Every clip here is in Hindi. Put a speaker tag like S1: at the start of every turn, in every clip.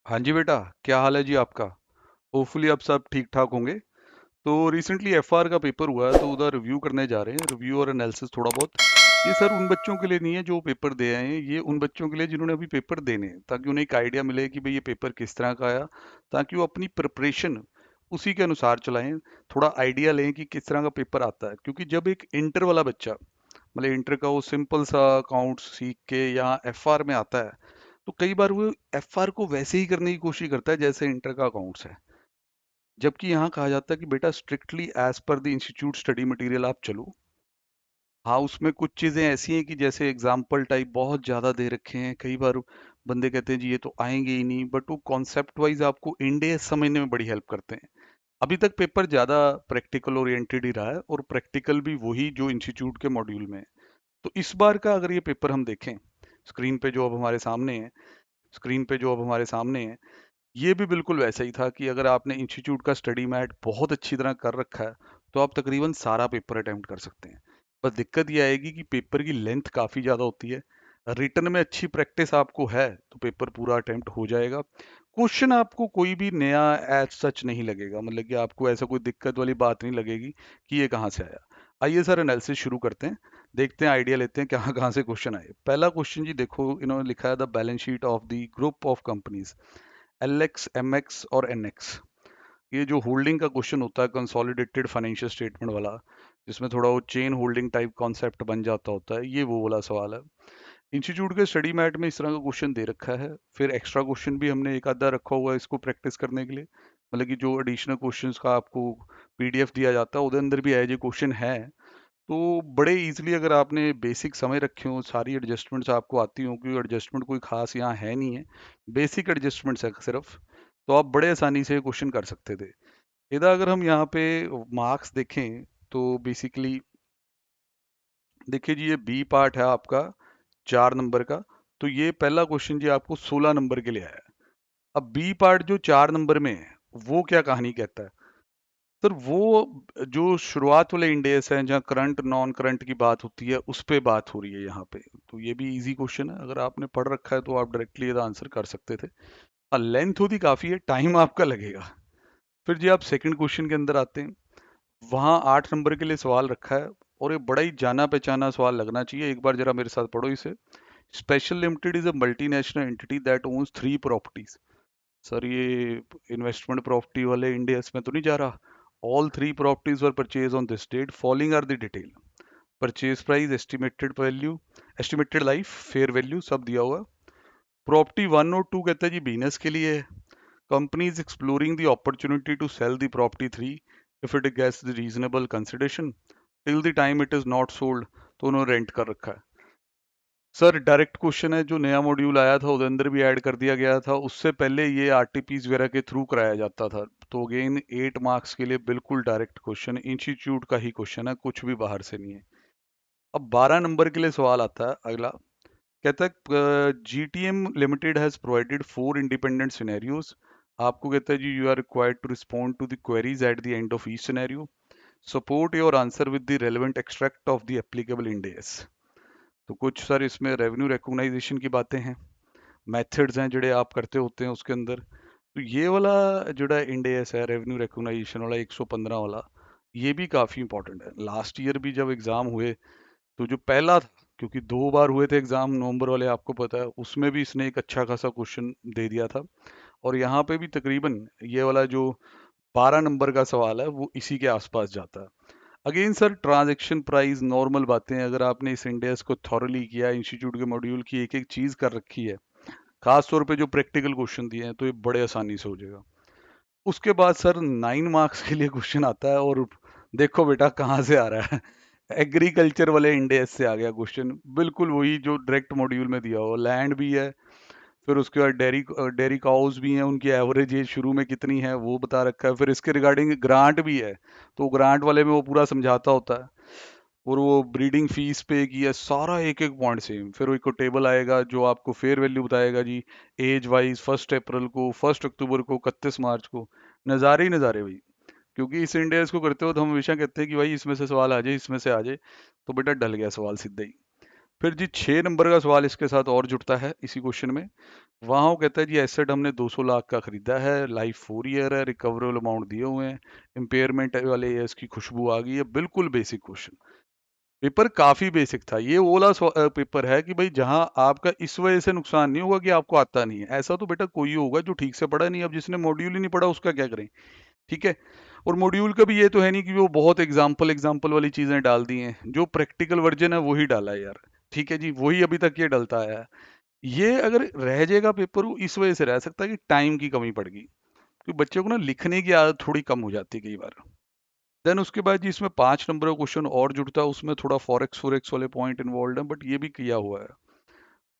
S1: हाँ जी बेटा, क्या हाल है जी आपका। होपफुली आप सब ठीक ठाक होंगे। तो रिसेंटली एफआर का पेपर हुआ है तो उधर रिव्यू करने जा रहे हैं, रिव्यू और एनालिसिस थोड़ा बहुत। ये सर उन बच्चों के लिए नहीं है जो पेपर दे आए हैं, ये उन बच्चों के लिए जिन्होंने अभी पेपर देने हैं, ताकि उन्हें एक आइडिया मिले कि भाई ये पेपर किस तरह का आया, ताकि वो अपनी प्रिपरेशन उसी के अनुसार चलाएं। थोड़ा आइडिया लें कि किस तरह का पेपर आता है, क्योंकि जब एक इंटर वाला बच्चा, मतलब इंटर का वो सिंपल सा अकाउंट सीख के यहाँ एफआर में आता है, तो कई बार वो एफआर को वैसे ही करने की कोशिश करता है जैसे इंटर का अकाउंट्स है। जबकि यहाँ कहा जाता है कि बेटा strictly as per the institute study material आप चलो। हाँ, उसमें कुछ चीज़ें ऐसी हैं कि जैसे एग्जाम्पल टाइप बहुत ज़्यादा दे रखे हैं, कई बार बंदे कहते हैं जी ये तो आएंगे ही नहीं, बट वो कॉन्सेप्ट वाइज आपको इंडेक्स समझने में बड़ी हेल्प करते हैं। अभी तक पेपर ज़्यादा प्रैक्टिकल ओरिएंटेड ही रहा है, और प्रैक्टिकल भी वही जो इंस्टीट्यूट के मॉड्यूल में है। तो इस बार का अगर ये पेपर हम देखें, स्क्रीन पे जो अब हमारे सामने है स्क्रीन पे जो अब हमारे सामने है, ये भी बिल्कुल वैसा ही था कि अगर आपने इंस्टीट्यूट का स्टडी मैट बहुत अच्छी तरह कर रखा है तो आप तकरीबन सारा पेपर अटेम्प्ट कर सकते हैं। बस दिक्कत ये आएगी कि पेपर की लेंथ काफ़ी ज़्यादा होती है। रिटर्न में अच्छी प्रैक्टिस आपको है तो पेपर पूरा अटेम्प्ट हो जाएगा। क्वेश्चन आपको कोई भी नया एज सच नहीं लगेगा, मतलब कि आपको ऐसा कोई दिक्कत वाली बात नहीं लगेगी कि ये कहाँ से आया। आइए सर एनालिसिस शुरू करते हैं, देखते हैं, आइडिया लेते हैं कहाँ कहाँ से क्वेश्चन आए। पहला क्वेश्चन जी देखो, इन्होंने लिखा है the balance sheet of the group of companies LX MX और एनएक्स। ये जो होल्डिंग का क्वेश्चन होता है, कंसोलिडेटेड फाइनेंशियल स्टेटमेंट वाला, जिसमें थोड़ा वो चेन होल्डिंग टाइप कॉन्सेप्ट बन जाता होता है, ये वो वाला सवाल है। इंस्टीट्यूट के स्टडी मैट में इस तरह का क्वेश्चन दे रखा है। फिर एक्स्ट्रा क्वेश्चन भी हमने एक आधा रखा हुआ है इसको प्रैक्टिस करने के लिए, मतलब कि जो एडिशनल क्वेश्चंस का आपको पीडीएफ दिया जाता है उसके अंदर भी एज ए क्वेश्चन है। तो बड़े इजीली अगर आपने बेसिक समझ रखे हो, सारी एडजस्टमेंट्स आपको आती हो, क्योंकि एडजस्टमेंट कोई खास यहाँ है नहीं है, बेसिक एडजस्टमेंट्स है सिर्फ, तो आप बड़े आसानी से क्वेश्चन कर सकते थे। इधर अगर हम यहाँ पे मार्क्स देखें तो बेसिकली देखिए जी, ये बी पार्ट है आपका 4 नंबर का। तो ये पहला क्वेश्चन जी आपको 16 नंबर के लिए आया है। अब बी पार्ट जो 4 नंबर में है, वो क्या कहानी कहता है सर, वो जो शुरुआत वाले इंडेक्स हैं जहाँ करंट नॉन करंट की बात होती है, उस पे बात हो रही है यहाँ पे। तो ये भी इजी क्वेश्चन है, अगर आपने पढ़ रखा है तो आप डायरेक्टली इसका आंसर कर सकते थे। हाँ, लेंथ होती काफी है, टाइम आपका लगेगा। फिर जी आप सेकंड क्वेश्चन के अंदर आते हैं, वहाँ 8 नंबर के लिए सवाल रखा है, और ये बड़ा ही जाना पहचाना सवाल लगना चाहिए, एक बार जरा मेरे साथ पढ़ो इसे। Special limited is a multinational entity that owns 3 properties. Sir ये इन्वेस्टमेंट प्रॉपर्टी वाले इंडियस में तो नहीं जा रहा। All 3 properties were purchase on this date, following are the detail. Purchase price, estimated value, estimated life, fair value, सब दिया हुआ। प्रॉपर्टी 1 और 2 कहता है जी बिजनेस के लिए है। Company is exploring the opportunity to sell the property 3 if it gets the reasonable consideration till the time it is not sold. तो उन्होंने रेंट कर रखा है। सर डायरेक्ट क्वेश्चन है, जो नया मॉड्यूल आया था उसके अंदर भी ऐड कर दिया गया था, उससे पहले ये आरटीपीज वगैरह के थ्रू कराया जाता था। तो अगेन 8 मार्क्स के लिए बिल्कुल डायरेक्ट क्वेश्चन, इंस्टीट्यूट का ही क्वेश्चन है, कुछ भी बाहर से नहीं है। अब 12 नंबर के लिए सवाल आता है अगला। कहता है GTM limited has provided 4 independent scenarios. आपको कहता है जी you are required to respond to the queries at the end of each scenario. Support your answer with the relevant extract of the applicable index. तो कुछ सर इसमें रेवेन्यू रिकॉग्नाइजेशन की बातें हैं, मेथड्स हैं जोड़े आप करते होते हैं उसके अंदर। तो ये वाला जोड़ा इंडेस है रेवेन्यू रिकॉग्नाइजेशन वाला 115 वाला, ये भी काफ़ी इंपॉर्टेंट है। लास्ट ईयर भी जब एग्ज़ाम हुए तो जो पहला था, क्योंकि 2 बार हुए थे एग्ज़ाम नवंबर वाले आपको पता है, उसमें भी इसने एक अच्छा खासा क्वेश्चन दे दिया था। और यहाँ पे भी तकरीबन ये वाला जो 12 नंबर का सवाल है वो इसी के आसपास जाता है। Again sir transaction price, normal बातें, अगर आपने इस इंडेक्स को थॉरली किया, इंस्टीट्यूट के मॉड्यूल की एक एक चीज़ कर रखी है, खास तौर पे जो प्रैक्टिकल क्वेश्चन दिए हैं, तो ये बड़े आसानी से हो जाएगा। उसके बाद सर 9 मार्क्स के लिए क्वेश्चन आता है, और देखो बेटा कहाँ से आ रहा है। एग्रीकल्चर वाले इंडेक्स से आ गया क्वेश्चन, बिल्कुल वही जो डायरेक्ट मॉड्यूल में दिया हो। लैंड भी है, फिर उसके बाद डेयरी डेयरी काउज भी हैं, उनकी एवरेज एज शुरू में कितनी है वो बता रखा है। फिर इसके रिगार्डिंग ग्रांट भी है, तो ग्रांट वाले में वो पूरा समझाता होता है। और वो ब्रीडिंग फीस पे की है, सारा एक एक पॉइंट सेम। फिर वो एक टेबल आएगा जो आपको फेयर वैल्यू बताएगा जी, एज वाइज 1 अप्रैल को, 1 अक्टूबर को, 31 मार्च को। नज़ारे ही नज़ारे भाई। क्योंकि इस इंडेक्स को करते हो तो हम हमेशा कहते हैं कि भाई इसमें से सवाल आ जाए, इसमें से आ जाए, तो बेटा डल गया सवाल सीधा ही। फिर जी 6 नंबर का सवाल इसके साथ और जुड़ता है इसी क्वेश्चन में। वहाँ वो कहता है जी एसेट हमने 200 लाख का खरीदा है, लाइफ 4 ईयर है, रिकवरेबल अमाउंट दिए हुए हैं, इम्पेयरमेंट वाले ईयर्स की खुशबू आ गई है। बिल्कुल बेसिक क्वेश्चन, पेपर काफी बेसिक था। ये वो वाला पेपर है कि भाई जहां आपका इस वजह से नुकसान नहीं होगा कि आपको आता नहीं है। ऐसा तो बेटा कोई होगा जो ठीक से पढ़ा नहीं, अब जिसने मॉड्यूल ही नहीं पढ़ा उसका क्या करें। ठीक है। और मॉड्यूल का भी ये तो है नहीं कि वो बहुत एग्जाम्पल एग्जाम्पल वाली चीजें डाल दी हैं, जो प्रैक्टिकल वर्जन है वही डाला है यार। ठीक है जी, वही अभी तक ये डलता आया है। ये अगर रह जाएगा पेपर, वो इस वजह से रह सकता है कि टाइम की कमी पड़ गई, क्योंकि बच्चों को ना लिखने की आदत थोड़ी कम हो जाती है कई बार। देन उसके बाद जी इसमें 5 नंबर का क्वेश्चन और जुड़ता है, उसमें थोड़ा फॉरेक्स फोरेक्स वाले पॉइंट इन्वॉल्व हैं, बट ये भी किया हुआ है।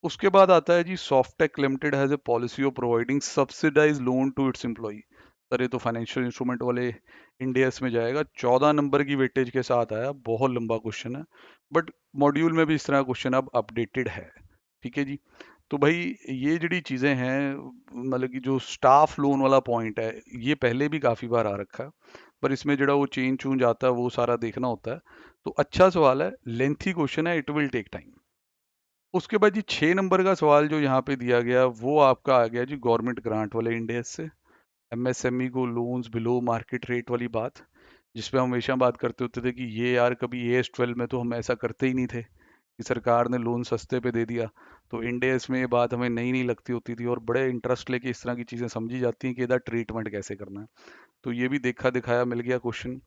S1: उसके बाद आता है G Softech limited has a policy of providing subsidize loan to its employee. Sir ये तो फाइनेंशियल इंस्ट्रूमेंट वाले इंडियस में जाएगा। 14 नंबर की वेटेज के साथ आया, बहुत लंबा क्वेश्चन है, बट मॉड्यूल में भी इस तरह क्वेश्चन अब अपडेटेड है। ठीक है जी। तो भाई ये जड़ी चीज़ें हैं, मतलब कि जो स्टाफ लोन वाला पॉइंट है, ये पहले भी काफ़ी बार आ रखा है, पर इसमें जड़ा वो चेंज चूंज आता है वो सारा देखना होता है। तो अच्छा सवाल है, लेंथी क्वेश्चन है, इट विल टेक टाइम। उसके बाद जी 6 नंबर का सवाल जो यहाँ पे दिया गया वो आपका आ गया जी गवर्नमेंट ग्रांट वाले इंडिया से। एमएसएमई को लोन्स बिलो मार्केट रेट वाली बात, जिसपे हम हमेशा बात करते होते थे कि ये यार कभी AS12 में तो हम ऐसा करते ही नहीं थे कि सरकार ने लोन सस्ते पे दे दिया। तो इंडेस में ये बात हमें नई नहीं लगती होती थी, और बड़े इंटरेस्ट लेके इस तरह की चीज़ें समझी जाती हैं कि इसका ट्रीटमेंट कैसे करना है। तो ये भी देखा दिखाया मिल गया क्वेश्चन।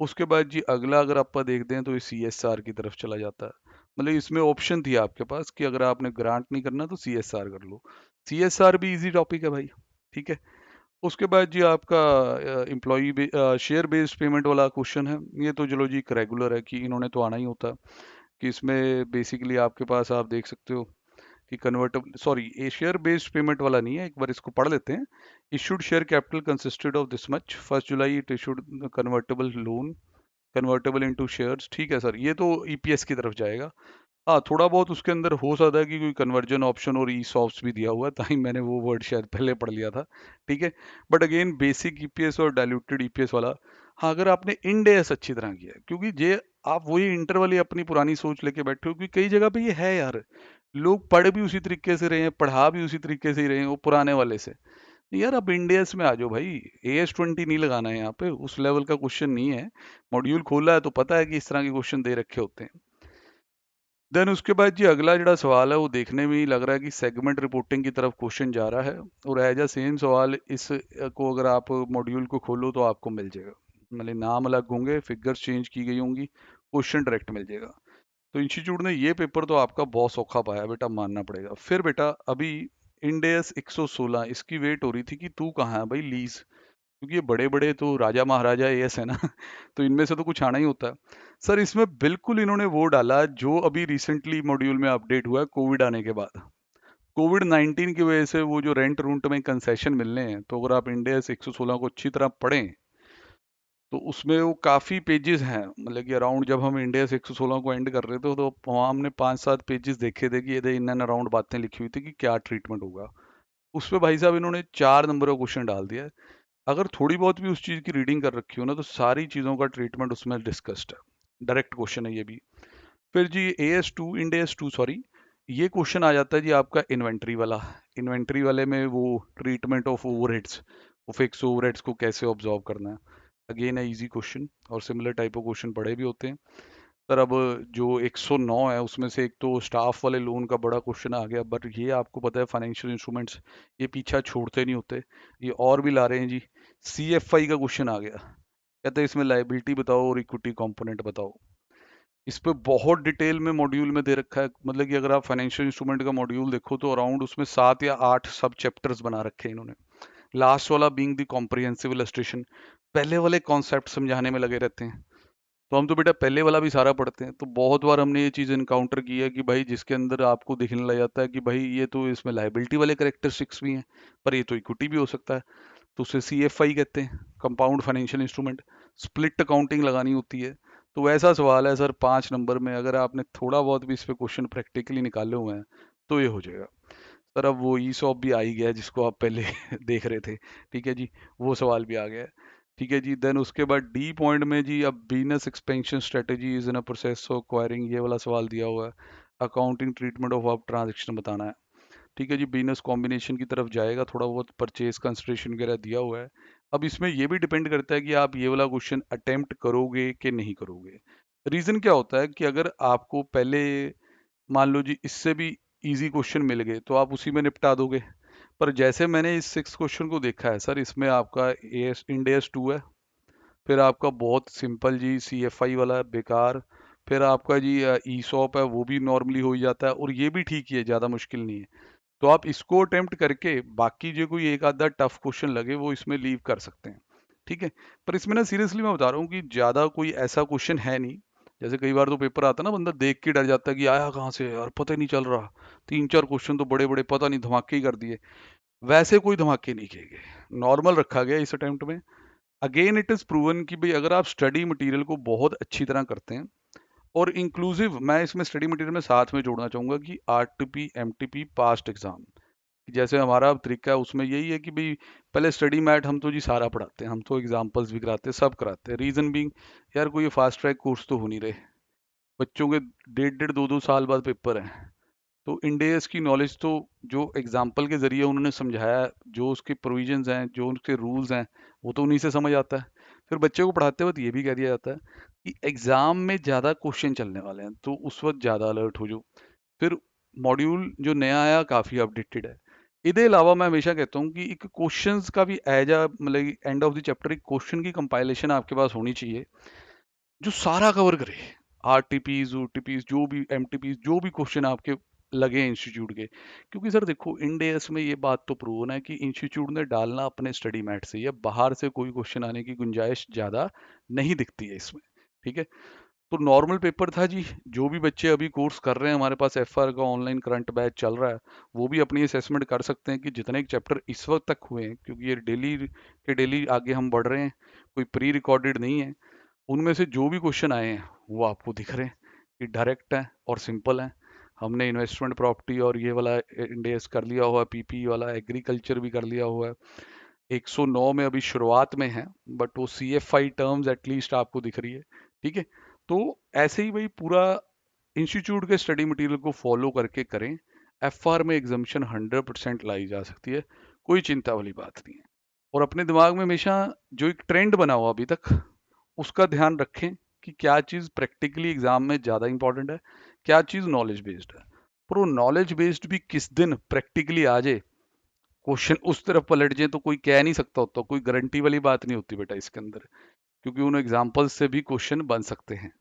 S1: उसके बाद जी अगला अगर आप देखते हैं तो ये CSR की तरफ चला जाता है। मतलब इसमें ऑप्शन थी आपके पास कि अगर आपने ग्रांट नहीं करना तो CSR कर लो। CSR भी इजी टॉपिक है भाई। ठीक है। उसके बाद जी आपका एम्प्लॉई शेयर बेस्ड पेमेंट वाला क्वेश्चन है। ये तो चलो जी रेगुलर है कि इन्होंने तो आना ही होता है, कि इसमें बेसिकली आपके पास आप देख सकते हो कि कन्वर्टेबल, सॉरी ये शेयर बेस्ड पेमेंट वाला नहीं है, एक बार इसको पढ़ लेते हैं। Issued share capital consisted of this much, 1 July it issued convertible loan convertible into shares. ठीक है सर, ये तो EPS की तरफ जाएगा। हाँ थोड़ा बहुत उसके अंदर हो सकता है कि कोई कन्वर्जन ऑप्शन और ESOPs भी दिया हुआ है, ताकि मैंने वो वर्ड शायद पहले पढ़ लिया था। ठीक है। बट अगेन बेसिक EPS और डाइल्यूटेड EPS वाला, हाँ अगर आपने इंडेस अच्छी तरह किया है, क्योंकि ये आप वही इंटर वाली अपनी पुरानी सोच लेके बैठे हो, क्योंकि कई जगह पे ये है यार, लोग पढ़ भी उसी तरीके से रहे हैं, पढ़ा भी उसी तरीके से ही रहे हैं वो पुराने वाले से। यार अब इंडियस में आ जाओ भाई, AS20 नहीं लगाना है यहाँ पे, उस लेवल का क्वेश्चन नहीं है। मॉड्यूल खोला है तो पता है कि इस तरह के क्वेश्चन दे रखे होते हैं। देन उसके बाद जी अगला जड़ा सवाल है वो देखने में ही लग रहा है कि सेगमेंट रिपोर्टिंग की तरफ क्वेश्चन जा रहा है, और एज अ सेम सवाल इस को अगर आप मॉड्यूल को खोलो तो आपको मिल जाएगा। मतलब नाम अलग होंगे, फिगर्स चेंज की गई होंगी, क्वेश्चन डायरेक्ट मिल जाएगा। तो इंस्टीट्यूट ने ये पेपर तो आपका बहुत सौखा पाया बेटा, मानना पड़ेगा। फिर बेटा अभी इंडेस 116, इसकी वेट हो रही थी कि तू कहाँ है भाई लीज, क्योंकि ये बड़े बड़े तो राजा महाराजा AS है ना तो इनमें से तो कुछ आना ही होता है। सर इसमें बिल्कुल इन्होंने वो डाला जो अभी रिसेंटली मॉड्यूल में अपडेट हुआ है कोविड आने के बाद। कोविड-19 की वजह से वो जो रेंट रूंट में कंसेशन मिलने हैं, तो अगर आप इंडेस 116 को अच्छी तरह पढ़ें तो उसमें वो काफ़ी पेजेस हैं। मतलब कि अराउंड जब हम इंडेस 116 को एंड कर रहे थे तो वहाँ हमने 5-7 पेजेस देखे थे कि ये इन एंड अराउंड बातें लिखी हुई थी कि क्या ट्रीटमेंट होगा। उस पे भाई साहब इन्होंने 4 नंबर का क्वेश्चन डाल दिया है। अगर थोड़ी बहुत भी उस चीज़ की रीडिंग कर रखी हो ना, तो सारी चीज़ों का ट्रीटमेंट उसमें डिस्कस्ड है। डायरेक्ट क्वेश्चन है ये भी। फिर जी AS2 इंड AS2 सॉरी, ये क्वेश्चन आ जाता है जी आपका इन्वेंट्री वाला। इन्वेंट्री वाले में वो ट्रीटमेंट ऑफ ओवरहेड्स, वो फिक्स ओवरहेड्स को कैसे ऑब्जॉर्व करना है। अगेन है इजी क्वेश्चन, और सिमिलर टाइप ऑफ क्वेश्चन पढ़े भी होते हैं। पर अब जो 109 है उसमें से एक तो स्टाफ वाले लोन का बड़ा क्वेश्चन आ गया, बट ये आपको पता है फाइनेंशियल इंस्ट्रूमेंट्स ये पीछा छोड़ते नहीं होते, ये और भी ला रहे हैं जी। CFI का क्वेश्चन आ गया, कहते हैं इसमें लाइबिलिटी बताओ और इक्विटी कंपोनेंट बताओ। इस पे बहुत डिटेल में मॉड्यूल में दे रखा है। मतलब कि अगर आप फाइनेंशियल इंस्ट्रूमेंट का मॉड्यूल देखो तो अराउंड उसमें 7 या 8 सब चैप्टर्स बना रखे हैं इन्होंने। लास्ट वाला बीइंग द कॉम्प्रिहेंसिव इलस्ट्रेशन, पहले वाले कॉन्सेप्ट समझाने में लगे रहते हैं। तो हम तो बेटा पहले वाला भी सारा पढ़ते हैं, तो बहुत बार हमने ये चीज़ इनकाउंटर की है कि भाई जिसके अंदर आपको दिखने लग जाता है कि भाई ये तो इसमें लाइबिलिटी वाले करेक्टरिस्टिक्स भी हैं, पर ये तो इक्विटी भी हो सकता है, तो उसे CFI कहते हैं, compound financial instrument. Split accounting लगानी होती है। तो वैसा सवाल है सर 5 नंबर में, अगर आपने थोड़ा बहुत भी इस पे क्वेश्चन प्रैक्टिकली निकाले हुए हैं तो ये हो जाएगा। सर अब वो ESOP भी आ ही गया है जिसको आप पहले देख रहे थे। ठीक है जी, वो सवाल भी आ गया है। ठीक है जी। देन उसके बाद D पॉइंट में जी अब business expansion strategy is in a process of acquiring, ये वाला सवाल दिया हुआ है। अकाउंटिंग ट्रीटमेंट ऑफ आप ट्रांजेक्शन बताना है। ठीक है जी, बिजनेस कॉम्बिनेशन की तरफ जाएगा, थोड़ा बहुत परचेज कंसिडरेशन वगैरह दिया हुआ है। अब इसमें ये भी डिपेंड करता है कि आप ये वाला क्वेश्चन अटेम्प्ट करोगे कि नहीं करोगे। रीज़न क्या होता है कि अगर आपको पहले मान लो जी इससे भी इजी क्वेश्चन मिल गए तो आप उसी में निपटा दोगे। पर जैसे मैंने इस 6 क्वेश्चन को देखा है सर, इसमें आपका एस इंडेस 2 है, फिर आपका बहुत सिंपल जी CFI वाला है बेकार, फिर आपका जी ईसॉप है वो भी नॉर्मली हो ही जाता है, और ये भी ठीक ही है, ज़्यादा मुश्किल नहीं है। तो आप इसको अटेम्प्ट करके बाकी जो कोई एक आधा टफ क्वेश्चन लगे वो इसमें लीव कर सकते हैं। ठीक है, पर इसमें ना सीरियसली मैं बता रहा हूँ कि ज़्यादा कोई ऐसा क्वेश्चन है नहीं। जैसे कई बार तो पेपर आता है ना, बंदा देख के डर जाता है कि आया कहाँ से यार, पता ही नहीं चल रहा, 3-4 क्वेश्चन तो बड़े बड़े पता नहीं धमाके ही कर दिए। वैसे कोई धमाके नहीं किए गए, नॉर्मल रखा गया इस अटेम्प्ट में। अगेन इट इज़ प्रूवन कि भाई अगर आप स्टडी मटेरियल को बहुत अच्छी तरह करते हैं, और इंक्लूसिव मैं इसमें स्टडी मटेरियल में साथ में जोड़ना चाहूँगा कि RTP MTP पास्ट एग्जाम, जैसे हमारा अब तरीका है उसमें यही है कि भाई पहले स्टडी मैट हम तो जी सारा पढ़ाते हैं, हम तो एग्जाम्पल्स भी कराते हैं, सब कराते हैं। रीज़न बीइंग यार कोई फास्ट ट्रैक कोर्स तो हो नहीं रहे, बच्चों के 1.5-2 साल बाद पेपर हैं, तो इंडेस की नॉलेज तो जो एग्जाम्पल के जरिए उन्होंने समझाया, जो उसके प्रोविजंस हैं, जो उसके रूल्स हैं, वो तो उन्हीं से समझ आता है। फिर बच्चे को पढ़ाते वक्त ये भी कह दिया जाता है कि एग्जाम में ज़्यादा क्वेश्चन चलने वाले हैं, तो उस वक्त ज़्यादा अलर्ट हो जाओ। फिर मॉड्यूल जो नया आया काफ़ी अपडेटेड है। इसके अलावा मैं हमेशा कहता हूँ कि एक क्वेश्चंस का भी एज अ मतलब एंड ऑफ द चैप्टर एक क्वेश्चन की कंपाइलेशन आपके पास होनी चाहिए जो सारा कवर करे, RTPs OTPs जो भी MTPs जो भी क्वेश्चन आपके लगे इंस्टीट्यूट के। क्योंकि सर देखो इंडेस में ये बात तो प्रूवन है कि इंस्टीट्यूट ने डालना अपने स्टडी मैट से ही है, बाहर से कोई क्वेश्चन आने की गुंजाइश ज़्यादा नहीं दिखती है इसमें। ठीक है, तो नॉर्मल पेपर था जी। जो भी बच्चे अभी कोर्स कर रहे हैं, हमारे पास FR का ऑनलाइन करंट बैच चल रहा है, वो भी अपनी असेसमेंट कर सकते हैं कि जितने चैप्टर इस वक्त तक हुए हैं, क्योंकि ये डेली के डेली आगे हम बढ़ रहे हैं, कोई प्री रिकॉर्डेड नहीं है। उनमें से जो भी क्वेश्चन आए हैं वो आपको दिख रहे हैं कि डायरेक्ट है और सिंपल है। हमने इन्वेस्टमेंट प्रॉपर्टी और ये वाला इंडेस कर लिया हुआ है, PPE वाला एग्रीकल्चर भी कर लिया हुआ है। 109 में अभी शुरुआत में है, बट वो CFI टर्म्स एटलीस्ट आपको दिख रही है। ठीक है, तो ऐसे ही भाई पूरा इंस्टीट्यूट के स्टडी मटेरियल को फॉलो करके करें। FR में एग्जामिशन 100% लाई जा सकती है, कोई चिंता वाली बात नहीं है। और अपने दिमाग में हमेशा जो एक ट्रेंड बना हुआ अभी तक, उसका ध्यान रखें कि क्या चीज़ प्रैक्टिकली एग्जाम में ज़्यादा इंपॉर्टेंट है, क्या चीज़ नॉलेज बेस्ड है। पर वो नॉलेज बेस्ड भी किस दिन प्रैक्टिकली आ जाए, क्वेश्चन उस तरफ पलट जाए, तो कोई कह नहीं सकता होता, कोई गारंटी वाली बात नहीं होती बेटा इसके अंदर, क्योंकि उन एग्जाम्पल्स से भी क्वेश्चन बन सकते हैं।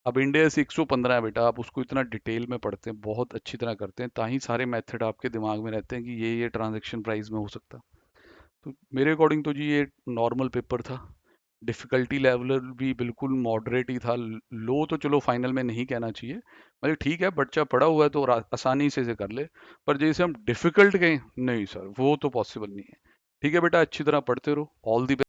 S1: अब इंडिया से 115 है बेटा, आप उसको इतना डिटेल में पढ़ते हैं, बहुत अच्छी तरह करते हैं, ताही सारे मेथड आपके दिमाग में रहते हैं कि ये ट्रांजैक्शन प्राइस में हो सकता। तो मेरे अकॉर्डिंग तो जी ये नॉर्मल पेपर था। डिफ़िकल्टी लेवल भी बिल्कुल मॉडरेट ही था। लो तो चलो फाइनल में नहीं कहना चाहिए, मतलब ठीक है, बच्चा पढ़ा हुआ है तो आसानी से इसे कर ले। पर जैसे हम डिफ़िकल्ट गए, नहीं सर वो तो पॉसिबल नहीं है। ठीक है बेटा, अच्छी तरह पढ़ते रहो, ऑल दी